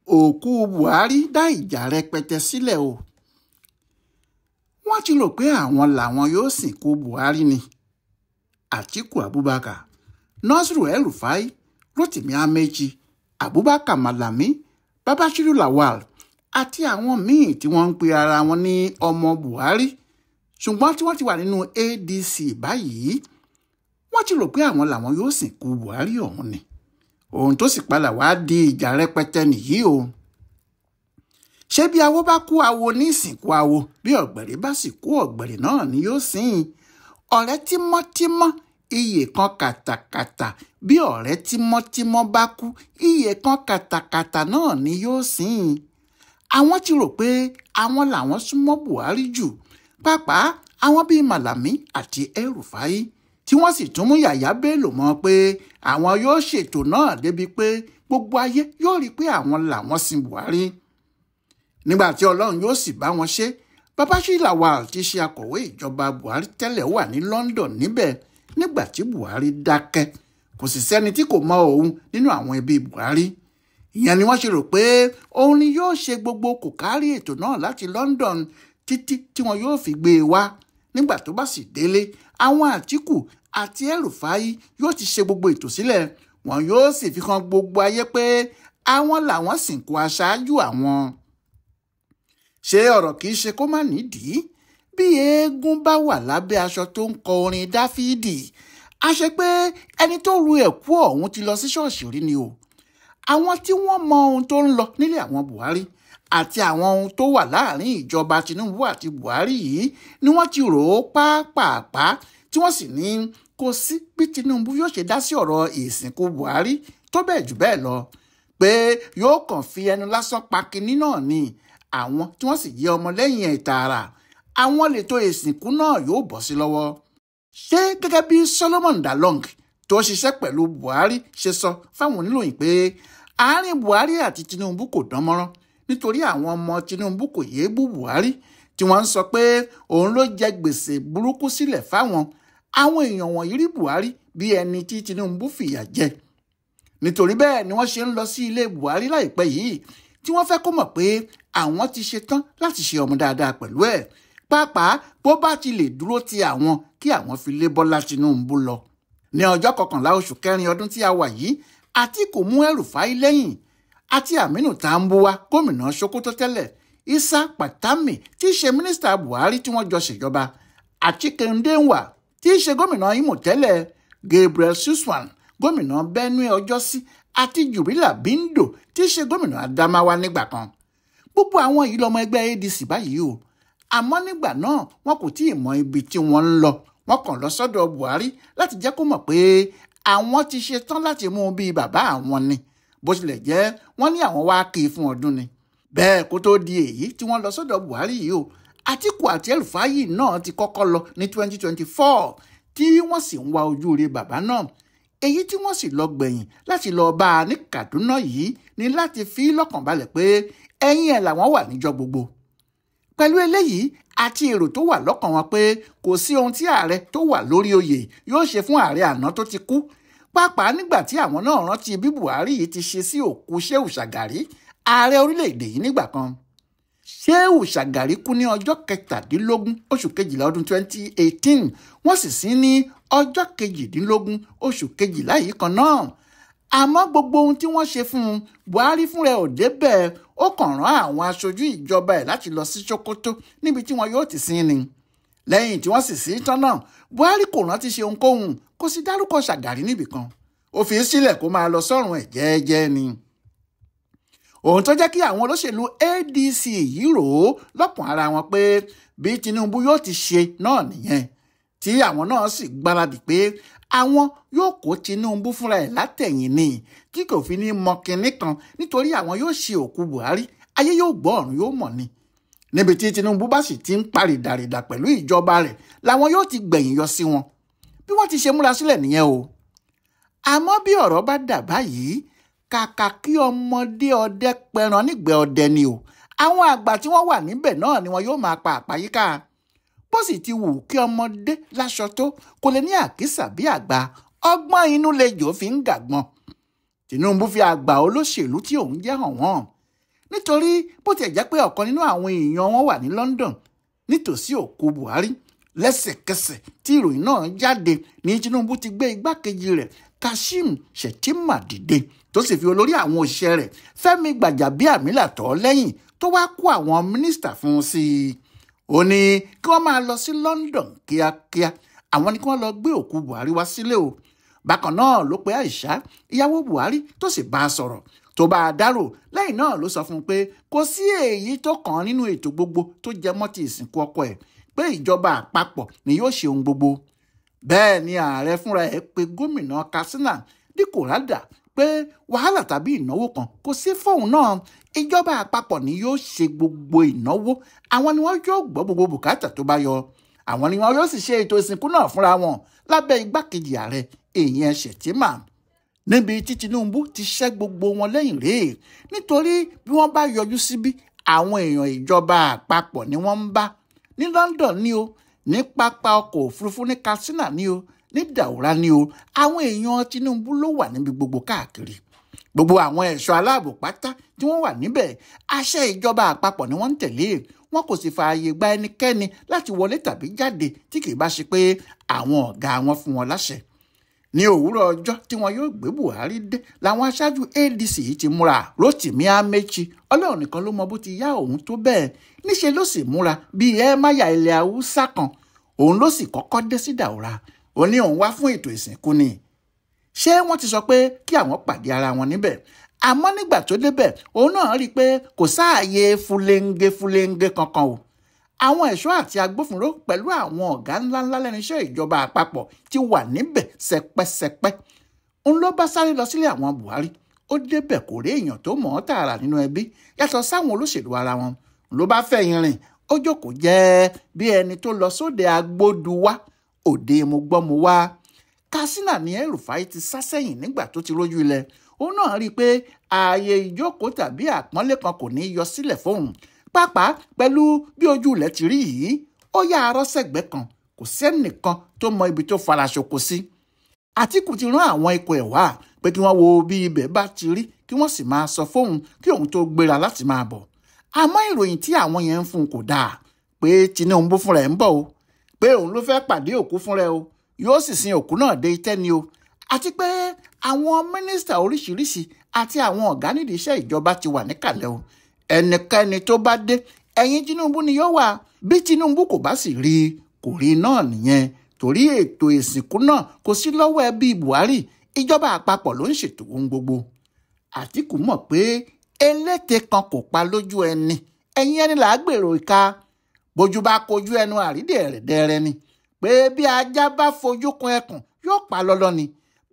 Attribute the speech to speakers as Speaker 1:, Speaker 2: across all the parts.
Speaker 1: òkú Buhari dá ìjà rẹpẹtẹ sílẹ̀ o. wọ́n ti rò pé àwọn làwọn yóò sìnkú Buhari ni. Atiku Abubakar, Nasiru El-Rufai, Rotimi Amechi, Abubakar Malami, Babashiru Lawal àti àwọn míì tí wọ́n ń pe ara wọn ní ọmọ Buhari ṣùgbọ́n tí wọ́n ti wà nínú ADC báyìí. wọ́n ti rò pé àwọn làwọn yóò sìnkú Buhari ọ̀hún ni. ohun tó sì padà wá di ìjà rẹpẹtẹ nìyí o. ṣé bí awo bá kú awo ní ìsìnkú awo, bí ọ̀gbẹ̀rẹ̀ bá sì kú ọ̀gbẹ̀rẹ̀ náà ni yóò sìn. ọ̀rẹ́ tímọ́tímọ́ iye kan kàtàkàtà, bí ọ̀rẹ́ tímọ́tímọ́ bá kú iye kan kàtàkàtà náà ni yóò sìn. àwọn ti rò pé àwọn làwọn súnmọ́ Buhari jù, pàápàá àwọn bíi Malami àti El-Rufai, tí wọ́n sì tún mú Yàyà Bello mọ́ pé àwọn yóò ṣètò náà débi pé gbogbo ayé yóò rí pé àwọn làwọn sin Buhari. nígbà tí Ọlọ́run yóò sì bá wọn ṣe, Babashiru Lawal ti ṣe akọ̀wé ìjọba Buhari tẹ́lẹ̀ wà ní London níbẹ̀ nígbà tí Buhari dákẹ́. kò sì sẹ́ni tí kò mọ òun nínú àwọn ẹbí Buhari. ìyẹn ni wọ́n ṣe rò pé òun ni yóò ṣe gbogbo kò kárí ètò náà láti London títí tí wọn yóò fi gbé e wá. nígbà tó bá sì délé, àwọn Àtíkù àti El-Rufai yóò ti ṣe gbogbo ètò sílẹ̀. wọn yóò sì fi hàn gbogbo ayé pé àwọn làwọn sìnkú aṣáájú àwọn. ṣé ọ̀rọ̀ kìí ṣe kó má nídìí? bí eégún bá wà lábẹ́ aṣọ tó ń kọ orin Dáfídì, a ṣe pé ẹni tó ru ẹ̀kú ọ̀hún ti lọ sí ṣọ́ọ̀ṣì rí ni o. àwọn tí wọ́n mọ ohun tó ń lọ nílé àwọn Buhari àti àwọn ohun tó wà láàrin ìjọba Tinubu àti Buhari yìí ni wọ́n ti rò ó pàápàá, tí wọ́n sì ní kò sí bí Tinubu yóò ṣe dá sí ọ̀rọ̀ ìsìnkú Buhari tó bẹ́ẹ̀ jù bẹ́ẹ̀ lọ, pé yóò kàn fi ẹnu lásán pa kinní náà ni. àwọn tí wọ́n sì jẹ́ ọmọlẹ́yìn ẹ̀ tààrà, àwọn lètò ìsìnkú náà yóò bọ́ sí lọ́wọ́. ṣé gẹ́gẹ́ bí Solomon Dalong tó ṣiṣẹ́ pẹ̀lú Buhari ṣe sọ fáwọn oníròyìn pé àárín Buhari àti Tinubu kò dán mọ́rán nítorí àwọn ọmọ Tinubu kò yéé bú Buhari, tí wọ́n ń sọ pé òun ló jẹ gbèsè burúkú sílẹ̀ fáwọn. àwọn èèyàn wọ̀nyí rí Buhari bí ẹni tí Tinubu fìyà jẹ. nítorí bẹ́ẹ̀ ni wọ́n ṣe ń lọ sí ilé Buhari láìpẹ́ yìí, tí wọ́n fẹ́ kó mọ̀ pé àwọn ti ṣetán láti ṣe ọmọ dáadáa pẹ̀lú ẹ̀, pàápàá bó bá ti lè dúró ti àwọn kí àwọn fi lé Bọ́lá Tinubu lọ. ní ọjọ́ 11 oṣù kẹrin ọdún tí a wà yìí, Atiku mú El-Rufai lẹ́yìn, àti Aminu Tambuwa, gómìnà Sokoto tẹ́lẹ̀, Isa Pantami tí í ṣe mínísítà Buhari tí wọ́n jọ ṣèjọba, Achike Ndenwa tí í ṣe gómìnà Imo tẹ́lẹ̀, Gabriel Suswan gómìnà Benue ọjọ́sí, àti Jubrila Bindo tí í ṣe gómìnà Adamawa nígbà kan. gbogbo àwọn yìí lọmọ ẹgbẹ́ ADC báyìí o. àmọ́ nígbà náà wọn kò tí ì mọ ibi tí wọ́n ń lọ. wọ́n kàn lọ sọ́dọ̀ Buhari láti jẹ́ kó mọ̀ pé àwọn ti ṣetán láti mú un bíi bàbá àwọn ni, bó tilẹ̀ jẹ́ wọ́n ní àwọn wá kí i fún ọdún ni. bẹ́ẹ̀ kó tó di èyí tí wọ́n lọ sọ́dọ̀ Buhari yìí o, Atiku àti El-Rufai náà ti kọ́kọ́ lọ ní 2024 tí wọ́n sì ń wá ojú rere bàbá náà. èyí tí wọ́n sì lọ gbẹ̀yìn láti lọ bá a ní Kaduna yìí ni láti fi lọ́kàn balẹ̀ pé ẹ̀yìn ẹ̀ làwọn wà níjọ́ gbogbo. pẹ̀lú eléyìí àti èrò tó wà lọ́kàn wọn pé kò sí ohun tí ààrẹ tó wà lórí oyè yóò ṣe fún ààrẹ àná tó ti kú, pàápàá nígbà tí àwọn náà rántí bí Buhari yìí ti ṣe sí òkú Shehu Shagari, ààrẹ orílẹ̀-èdè yìí nígbà kan. Shehu Shagari kú ní ọjọ́ 17 oṣù kejìlá ọdún 2018, wọ́n sì sin ní ọjọ́ 18 oṣù kejìlá yìí kan náà. àmọ́ gbogbo ohun tí wọ́n ṣe fún un, Buhari fúnra ẹ̀ ò débẹ̀. ó kàn rán àwọn aṣojú ìjọba ẹ̀ láti lọ sí Sokoto níbi tí wọn yóò ti sin ni. lẹ́yìn tí wọ́n sì sí tán náà, Buhari kò rántí ṣe ohunkóhun, kò sì dárúkọ Shagari níbìkan. ó fi sílẹ̀ kó máa lọ sọ́run ẹ̀ jẹ́ẹ́jẹ́ ni. ohun tó jẹ́ kí àwọn olóṣèlú ADC yìí rò ó lọ́kàn ara wọn pé bí Tinubu yóò ti ṣe náà nìyẹn, tí àwọn náà sì gbáradì pé àwọn yóò kó Tinubu fúnra ẹ̀ látẹ̀yìn ni, tí kò fi ní mọ kinní kan nítorí àwọn yóò ṣe òkú Buhari, ayé yóò gbọ́ ọ̀run yóò mọ̀ ni. níbi tí Tinubu bá sì ti ń parìdàrìdà pẹ̀lú ìjọba rẹ̀ làwọn yóò ti gbẹ̀yìn yọ sí wọn. bí wọ́n ti ṣe múra sílẹ̀ nìyẹn o. àmọ́ bí ọ̀rọ̀ bá dà báyìí, kàkà kí ọmọdé ọdẹ pẹran nígbẹ́ ọdẹ ni o. àwọn àgbà tí wọ́n wà níbẹ̀ náà ni wọn yóò máa pa àpáyíká. bó sì ti wù kí ọmọdé láṣọ tó, kò lè ní àkísà bí àgbà. ọgbọ́n inú lejò fi ń gàgbọ́n. Tinubu fi àgbà olóṣèlú tí òun jẹ́ hàn wọ́n. nítorí bó tiẹ̀ jẹ́ pé ọ̀kan nínú àwọn èèyàn wọn wà ní London nítòsí òkú Buhari. Lẹ́sẹ̀kẹsẹ̀ tí ìròyìn náà jáde ní Tinubu ti gbé igbákejì rẹ̀ Kashim Shettima dìde tó sì fi olórí àwọn òṣìṣẹ́ rẹ̀ Fẹ́mi Gbàjàbíàmílà tọ̀ lẹ́yìn tó wá kó àwọn mínísítà fún un sí i. Ó ní kí wọ́n máa lọ sí London kíákíá, àwọn ni kí wọ́n lọ gbé òkú Buhari wá sílé o. Bákan náà ló pe Aisha ìyàwó Buhari tó sì bá a sọ̀rọ̀ tó bá a dárò. Lẹ́yìn náà ló sọ fún un pé kò sí èyí tó kàn nínú ètò gbogbo tó jẹ mọ́ ti ìsìnkú ọkọ ẹ̀, pé ìjọba àpapọ̀ ni yóò ṣe ohun gbogbo. Bẹ́ẹ̀ ni ààrẹ fúnra ẹ̀ pé gómìnà Katsina Dikko Rada pé wàhálà tàbí ìnáwó kan kò sí fóun náà, ìjọba àpapọ̀ ni yóò ṣe gbogbo ìnáwó, àwọn ni wọ́n yóò gbọ́ gbogbo bùkátà tó bá yọ, àwọn ni wọ́n yóò sì ṣe ètò ìsìnkú náà fúnra wọn lábẹ́ igbákejì ààrẹ èèyàn Shettima. Níbi tí Tinubu ti ṣẹ́ gbogbo wọn lẹ́yìn rèé, nítorí bí wọ́n bá yọjú síbí àwọn èèyàn ìjọba àpapọ̀ ni wọ́n ń bá, ní London ni o, ní pápá ọkọ̀ òfurufú ní Katsina ni o, ní Daura ni o, àwọn èèyàn Tinubu ló wà níbi gbogbo káàkiri. Gbogbo àwọn ẹ̀ṣọ́ aláàbò pátá tí wọ́n wà níbẹ̀ àṣẹ ìjọba àpapọ̀ ni wọ́n ń tẹ̀lé, wọn kò sì fààyè gba ẹnikẹ́ni láti wọlé tàbí jáde tí kì í bá ṣe pé àwọn ọ̀gá wọn fún wọn láṣẹ. Ní òwúrọ̀ ọjọ́ tí wọn yóò gbé Buhari dé làwọn aṣáájú ADC yìí ti múra. Rotimi Amechi Ọlọ́run nìkan ló mọ bó ti yá òun tó bẹ́ẹ̀, níṣẹ́ ló sì múra bíi ẹ̀ẹ́máyà ilẹ̀ Haúsá kan. Òun ló sì kọ́kọ́ dé sí Daura, ó ní òun wá fún ètò ìsìnkú ni. Ṣé wọ́n ti sọ pé kí àwọn pàdé ara wọn níbẹ̀? Àmọ́ nígbà tó débẹ̀ òun náà rí i pé kò sáàyè fúlẹ́ńgé kankan o. Àwọn ẹ̀ṣọ́ àti agbófinró pẹ̀lú àwọn ọ̀gá ńláńlá lẹ́nu iṣẹ́ ìjọba àpapọ̀ ti wà níbẹ̀ sẹpẹ́sẹpẹ́. Òun ló bá sáré lọ sílé àwọn Buhari, ó débẹ̀ kò rí èèyàn tó mọ̀ ọ́ tààrà nínú ẹbí yàtọ̀ sáwọn olóṣèlú ara wọn. Ló bá fẹ̀yìn rìn, ó jókòó jẹ́ bí ẹni tó lọ sóde agbóduwá, òde mo gbọ́ mo wá. Katsina ní El-Rufai ti sá sẹ́yìn nígbà tó ti rójú ilẹ̀. Òun náà rí i pé ààyè ìjókòó tàbí àpọ́nlé kan kò ní yọ sílẹ̀ fóun, pàápàá pẹ̀lú bí ojú ilẹ̀ ti rí yìí. Ó yá arọ́ sẹ́gbẹ́ kan, kò sẹ́nìkan tó mọ ibi tó fara ṣoko sí. Àtíkù ti rán àwọn ikọ̀ ẹ̀ wá pé kí wọ́n wo bí ibẹ̀ bá ti rí kí wọ́n sì máa sọ fóun kí òun tó gbéra láti máa bọ̀. Àmọ́ ìròyìn tí àwọn yẹn ń fún un kò dáa, pé Tinubu fúnra ẹ̀ ń bọ̀ o, pé òun ló fẹ́ pàdé òkú fúnra ẹ̀ o, yóò sì sin òkú náà dé itẹ́ ni o, àti pé àwọn mínísítà oríṣiríṣi àti àwọn ọ̀gá nídìí iṣẹ́ ìjọba ti wà níkàlẹ̀ o. Ẹnikẹ́ni tó bá dé ẹ̀yìn Tinubu ni yóò wà, bí Tinubu kò bá sì rí i kò rí i náà nìyẹn, torí ètò ìsìnkú náà kò sí lọ́wọ́ ẹbí Buhari, ìjọba àpapọ̀ ló ń ṣètò ohun gbogbo. Àtíkù mọ̀ pé eléte kan kò pa lójú ẹni, ẹ̀yìn ẹni là á gbèrò ìka, bójú bá kojú ẹnu àrídẹ̀ẹ̀rẹ̀dẹ̀rẹ̀ ni, pé bí ajá bá fojú kan ẹkùn yóò pa lọ́lọ́ ni.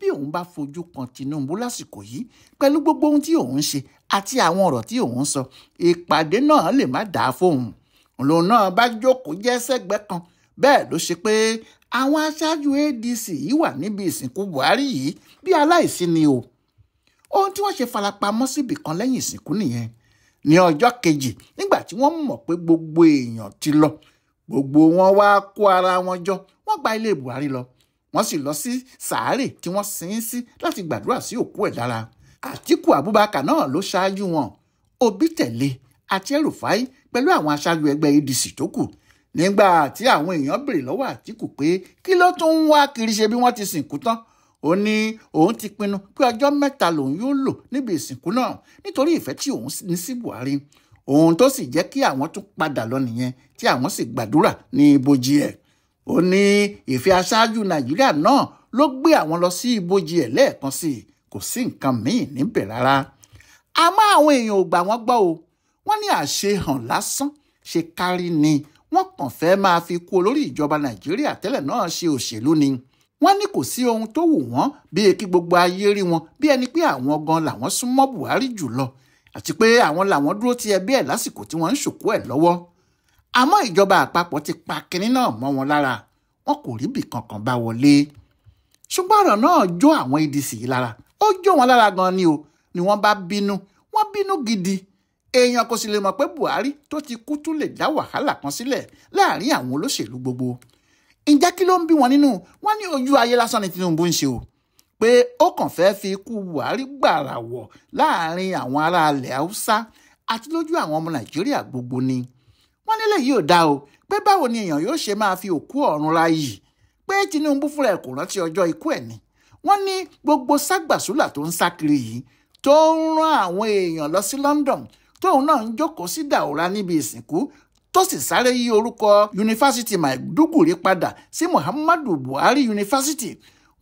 Speaker 1: Bí òun bá fojú kan Tinubu lásìkò yìí pẹ̀lú gbogbo ohun tí òun ṣe àti àwọn ọ̀rọ̀ tí òun sọ, ìpàdé náà lè má dáa fóun. Òun náà bá jókòó jẹ́ sẹ́gbẹ́ kan. Bẹ́ẹ̀ ló ṣe pé àwọn aṣáájú ADC yìí wà níbi ìsìnkú Buhari yìí bí aláìsí ni o. Ohun tí wọ́n ṣe farapamọ́ síbì kan lẹ́yìn ìsìnkú nìyẹn. Ní ọjọ́ kejì nígbà tí wọ́n mọ̀ pé gbogbo èèyàn ti lọ, gbogbo wọn wá kó ara wọn jọ, wọ́n gba ilé Buhari lọ. Wọ́n sì lọ sí sàárè tí wọ́n sin sí láti gbàdúrà sí òkú ẹ̀ lára. Àtíkù Abubakar náà ló ṣáájú wọn, Obi tẹ̀lé àti El-Rufai pẹ̀lú àwọn aṣáájú ẹgbẹ́ ADC tó kù. Nígbà tí àwọn èèyàn béèrè lọ́wọ́ Àtíkù pé kí ló tún ń wá kiri ṣe bí wọ́n ti sìnkú tán, ó ní òun ti pinnu pé ọjọ́ 3 lòun yóò lò níbi ìsìnkú náà nítorí ìfẹ́ tí òun ní sí Buhari. Ohun tó sì jẹ́ kí àwọn tún padà lọ nìyẹn tí àwọn sì gbàdúrà ní ibojì ẹ̀. Ó ní ìfẹ́ aṣáájú Nàìjíríà náà ló gbé àwọn lọ sí ibojì ẹ̀ lẹ́ẹ̀kan sí i, kò sí nǹkan míì níbẹ̀ rárá. Àmọ́ àwọn èèyàn ò gbà wọ́n gbọ́ o. Wọ́n ní àṣehàn lásán ṣe kárí ni, wọ́n kàn fẹ́ máa fi kú olórí ìjọba Nàìjíríà tẹ́lẹ̀ náà ṣe òṣèlú ni. Wọ́n ní kò sí ohun tó wù wọ́n bí kí gbogbo ayé rí wọn bí ẹni pé àwọn gan làwọn súnmọ́ Buhari jùlọ, àti pé àwọn làwọn dúró ti ẹbí ẹ̀ lásìkò tí wọ́n ń ṣòkú ẹ̀ lọ́wọ́. Àmọ́ ìjọba àpapọ̀ ti pa kinní náà mọ́ wọn lára, wọn kò rí bì kankan bá wọlé. Ṣùgbọ́n ọ̀rọ̀ náà jó àwọn ADC yìí lára, ó jó wọn lára gan ni o, ni wọ́n bá bínú, wọ́n bínú gidi. Èèyàn kò sì lè mọ̀ pé Buhari tó ti kú tún lè dá wàhálà kan sílẹ̀ láàrin àwọn olóṣèlú gbogbo. Ǹjẹ́ kí ló ń bí wọn nínú? Wọ́n ní ojú ayé lásán ni Tinubu ń ṣe o, pé ó kàn fẹ́ fi ikú Buhari gbàrà wọ̀ láàrin àwọn ará ilẹ̀ Haúsá àti lójú àwọn ọmọ Nàìjíríà gbogbo ni. Wọ́n nílẹ̀ yìí ò dáa o pé báwo ni èèyàn yóò ṣe máa fi òkú ọ̀run ra yìí pé Tinubu fúnra ẹ̀ kò rántí ọjọ́ ikú ẹ̀ ni. Wọ́n ní gbogbo ságbàsúlà tó ń sá kiri yìí tó ń rán àwọn èèyàn lọ sí London tóun náà ń jókòó sí Daura níbi ìsìnkú tó sì sáré yí orúkọ yunifásitì Maiduguri padà sí Muhammadu Buhari yunifásitì.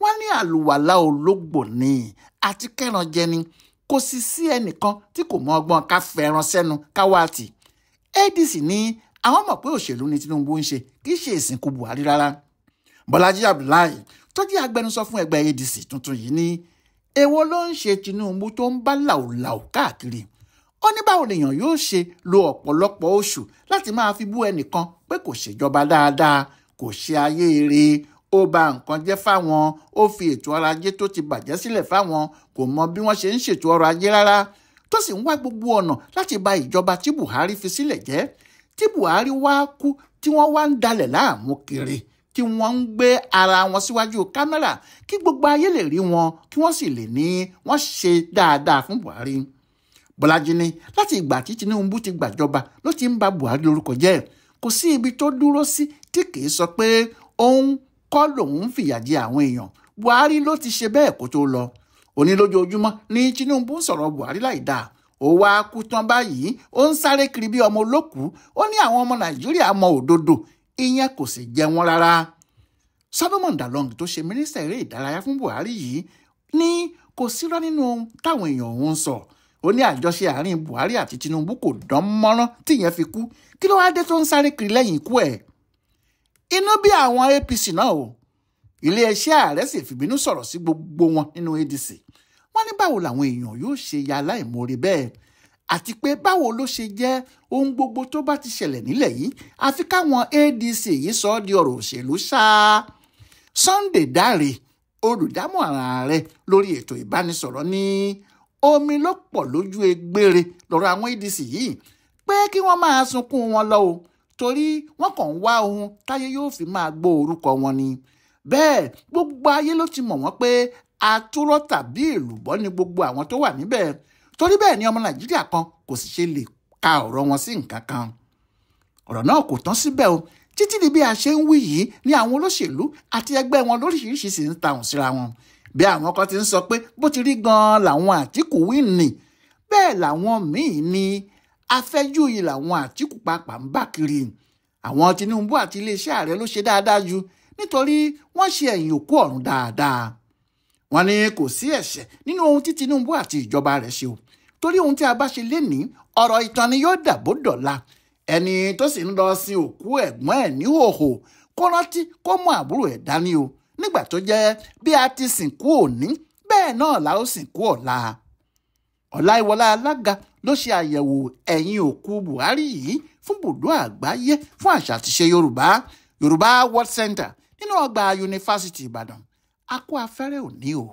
Speaker 1: Wọ́n ní àlùwàlá ológbò ní àti kẹran jẹni kò sì sí ẹnìkan tí kò mọ ọgbọ́n ká fẹ́ràn sẹ́nu káwáàtì. ADC ní àwọn mọ̀ pé òṣèlú ni Tinubu ń ṣe kì í ṣe ìsìnkú Buhari rárá. Bọ́lájí Abdullahi tó jẹ́ agbẹnusọ fún ẹgbẹ́ ADC tuntun yìí ní èwo ló ń ṣe Tinubu tó ń bá làwùlàwù káàkiri. Ó ní báwo lèèyàn yóò ṣe lo ọ̀pọ̀lọpọ̀ oṣù láti máa fi bú ẹnìkan pé kò ṣèjọba dáadáa, kò ṣe ayé ire, ó bà nǹkan jẹ́ fáwọn, ó fi ètò ọrọ̀ ajé tó ti bàjẹ́ sílẹ̀ fáwọn, kò mọ bí wọ́n ṣe ń ṣètò ọrọ̀ ajé rárá, tó sì ń wá gbogbo ọ̀nà láti ba ìjọba tí Buhari fi sílẹ̀ jẹ́, tí Buhari wá kú tí wọ́n wá ń dalẹ̀ láàmú kiri, tí wọ́n ń gbé ara wọn síwájú kámẹ́rà kí gbogbo ayé lè rí wọn kí wọ́n sì lè ní wọ́n ṣe dáadáa fún Buhari. Bọ́lájí ní láti ìgbà tí Tinubu ti gbàjọba ló ti ń ba Buhari lórúkọ jẹ́, kò sí ibi tó dúró sí tí kì í sọ pé òun kọ́ lòun fìyà jẹ àwọn èèyàn. Buhari ló ti ṣe bẹ́ẹ̀ kó tó lọ. Òní lójoojúmọ́ ní Tinubu ń sọ̀rọ̀ Buhari láì dáa. Ó wá kú tán báyìí ó ń sáré kiri bí ọmọ olókùú. Ó ní àwọn ọmọ Nàìjíríà mọ òdodo, ìyẹn kò sì jẹ wọ́n rárá. Solomon Dalong tó ṣe mínísítà eré ìdárayá fún Buhari yìí ní kò sírọ́ nínú ohun táwọn èèyàn òun sọ. Ó ní àjọṣe àárín Buhari àti Tinubu kò dán mọ́rán tíyẹn fi kú. Kí ló wá dé tó ń sáré kiri lẹ́yìn ikú ẹ̀? Inú bí àwọn APC náà o. Iléeṣẹ́ ààrẹ sì fìbínú sọ̀rọ̀ sí gbogbo wọn nínú ADC. Wọ́n ní báwo làwọn èèyàn yóò ṣe ya aláìmoore bẹ́ẹ̀, àti pé báwo ló ṣe jẹ́ ohun gbogbo tó bá ti ṣẹlẹ̀ nílẹ̀ yìí àfi káwọn ADC yìí sọ ọ́ di ọ̀rọ̀ òṣèlú ṣáá. Sunday Dare, olùdámọ̀ràn ààrẹ lórí ètò ìbánisọ̀rọ̀ ní omi ló pọ̀ lójú egbére lọ́rọ̀ àwọn ADC yìí pé kí wọ́n máa sunkún wọn lọ o torí wọ́n kàn ń wá ohun táyé yóò fi máa gbọ́ orúkọ wọn ni. Bẹ́ẹ̀ gbogbo ayé ló ti mọ̀ wọ́n pé àtúrọ̀ tàbí èlùbọ́ ni gbogbo àwọn tó wà níbẹ̀, torí bẹ́ẹ̀ ni ọmọ Nàìjíríà kan kò sì ṣe lè ka ọ̀rọ̀ wọn sí nǹkan kan. Ọ̀rọ̀ náà kò tán síbẹ̀ o, títí di bí a ṣe ń wí yìí ni àwọn olóṣèlú àti ẹgbẹ́ wọn lóríṣiríṣi sì ń tahùn síra wọn. Bí àwọn kan ti ń sọ pé bó ti rí gan-an làwọn Àtíkù wí nì, bẹ́ẹ̀ làwọn míì ní afẹ́jú yìí làwọn Àtíkù pàápàá ń bá kiri. Àwọn Tinubu àti iléeṣẹ́ ààrẹ ló ṣe dáadáa jù nítorí wọ́n ṣe ẹ̀yìn òkú ọ̀run dáadáa. Wọ́n ní kò sí ẹ̀ṣẹ̀ nínú ohun tí Tinubu àti ìjọba rẹ̀ ṣe o, torí ohun tí a bá ṣe lénìí ọ̀rọ̀ ìtàn ni yóò dàbò dọ̀la. Ẹni tó sì ń lọ sin òkú ẹ̀gbọ́n ẹ̀ ní hòhò kó rántí kó mú àbúrò ẹ̀ dání o, nígbà tó jẹ́ bí a ti sìnkú òní bẹ́ẹ̀ náà la ó sìnkú ọ̀la. Ọláìwọlá Alága ló ṣe àyẹ̀wò ẹ̀yìn òkú Buhari yìí fún Ibùdó Àgbáyé fún Àṣà àti Ìṣe Yorùbá World Center nínú ọgbà Yunifásitì Ìbàdàn. A kú afẹ́rẹ́ òní o.